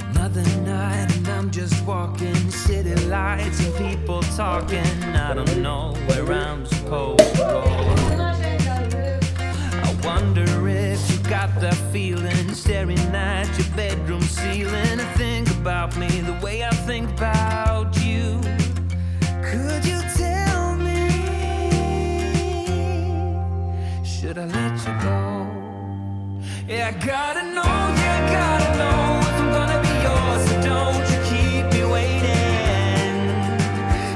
Another night and I'm just walking, city lights and people talking. I don't know where I'm supposed to go. I wonder if you got that feeling, staring at your bedroom ceiling. And think about me the way I think about you. Could you tell me, should I let you go? Yeah, I gotta know, yeah, I gotta know if I'm gonna be yours, so don't you keep me waiting.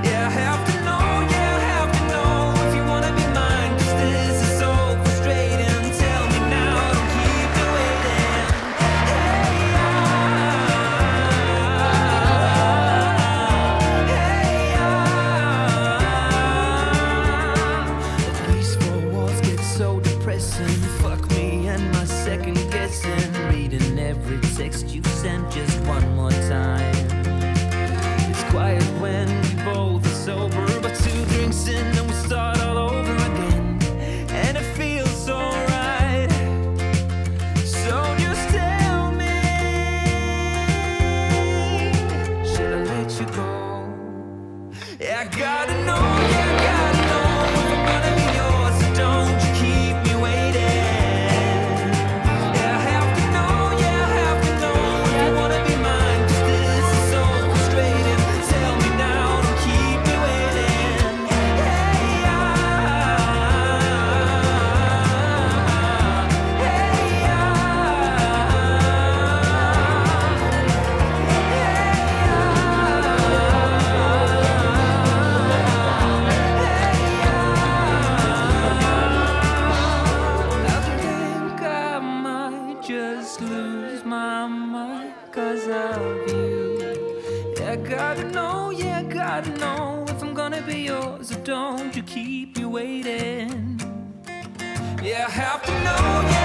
Yeah, I have to know, yeah, I have to know if you wanna be mine, 'cause this is so frustrating. Tell me now, don't keep me waiting. The peaceful walls get so depressing. Fuck me and my second guessing. Reading every text you sent just one more time. It's quiet when we both are sober, but 2 drinks in and we start all over again. And it feels so right. So just tell me, should I let you go? Yeah, I gotta know, yeah, I gotta know if I'm gonna be yours, so don't you keep me waiting. Yeah, I have to know, yeah, I have to know if you wanna be mine, 'cause this is so frustrating. Tell me now, don't keep me waiting. I think I might just lose my mind 'cause of you. Yeah, I gotta know, yeah, I gotta know if I'm gonna be yours, so don't you keep me waiting. Yeah, I have to know, yeah.